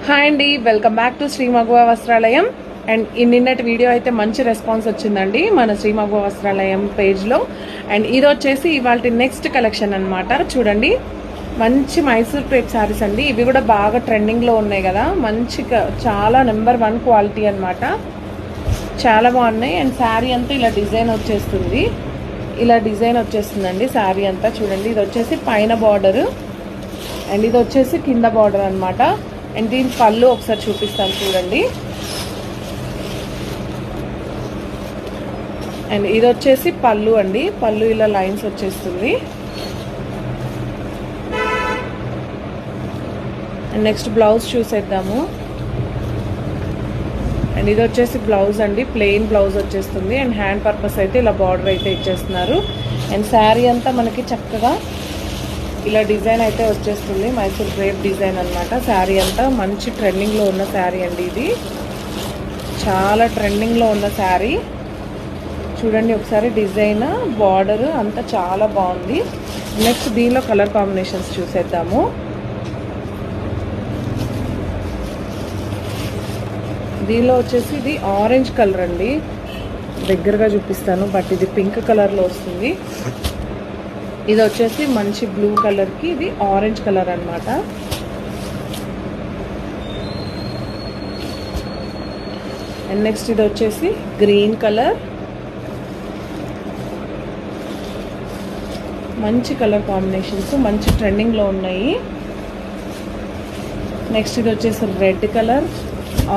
Hi అండి, welcome back to Sri Maguva Vastralayam. And ఈ నిన్నటి వీడియో అయితే మంచి రెస్పాన్స్ వచ్చిందండి మన శ్రీ మగువ వస్త్రాలయం పేజ్లో. అండ్ ఇది వచ్చేసి ఇవాళ నెక్స్ట్ కలెక్షన్ అనమాట. చూడండి, మంచి మైసూర్ క్రేప్ శారీస్ అండి. ఇవి కూడా బాగా ట్రెండింగ్లో ఉన్నాయి కదా, మంచి చాలా నెంబర్ 1 క్వాలిటీ అనమాట. చాలా బాగున్నాయి. అండ్ శారీ అంతా ఇలా డిజైన్ వచ్చేస్తుంది, ఇలా డిజైన్ వచ్చేస్తుందండి శారీ అంతా. చూడండి, ఇది వచ్చేసి పైన బార్డరు అండ్ ఇది వచ్చేసి కింద బార్డర్ అనమాట. అండ్ దీని పళ్ళు ఒకసారి చూపిస్తాను చూడండి. అండ్ ఇది వచ్చేసి పళ్ళు అండి, పళ్ళు ఇలా లైన్స్ వచ్చేస్తుంది. అండ్ నెక్స్ట్ బ్లౌజ్ చూసేద్దాము. అండ్ ఇది వచ్చేసి బ్లౌజ్ అండి, ప్లెయిన్ బ్లౌజ్ వచ్చేస్తుంది. అండ్ హ్యాండ్ పర్పస్ అయితే ఇలా బార్డర్ అయితే ఇచ్చేస్తున్నారు. అండ్ శారీ అంతా మనకి చక్కగా ఇలా డిజైన్ అయితే వచ్చేస్తుంది, మైసూర్ క్రేప్ డిజైన్ అనమాట. శారీ అంతా మంచి ట్రెండింగ్లో ఉన్న శారీ అండి, ఇది చాలా ట్రెండింగ్లో ఉన్న శారీ. చూడండి ఒకసారి, డిజైన్ బార్డర్ అంతా చాలా బాగుంది. నెక్స్ట్ దీనిలో కలర్ కాంబినేషన్స్ చూసేద్దాము. దీనిలో వచ్చేసి ఇది ఆరెంజ్ కలర్ అండి, దగ్గరగా చూపిస్తాను, బట్ ఇది పింక్ కలర్లో వస్తుంది. ఇది వచ్చేసి మంచి బ్లూ కలర్కి ఇది ఆరెంజ్ కలర్ అనమాట. అండ్ నెక్స్ట్ ఇది వచ్చేసి గ్రీన్ కలర్, మంచి కలర్ కాంబినేషన్స్, మంచి ట్రెండింగ్లో ఉన్నాయి. నెక్స్ట్ ఇది వచ్చేసి red colour,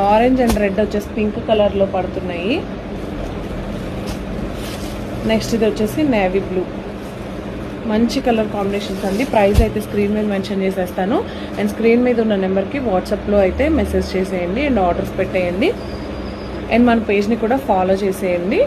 orange and red వచ్చేసి పింక్ కలర్లో పడుతున్నాయి. నెక్స్ట్ ఇది వచ్చేసి నేవీ బ్లూ, మంచి కలర్ కాంబినేషన్స్ అండి. ప్రైస్ అయితే స్క్రీన్ మీద మెన్షన్ చేసేస్తాను. అండ్ స్క్రీన్ మీద ఉన్న నెంబర్కి వాట్సాప్లో అయితే మెసేజ్ చేసేయండి అండ్ ఆర్డర్స్ పెట్టేయండి. అండ్ మన పేజ్ని కూడా ఫాలో చేసేయండి.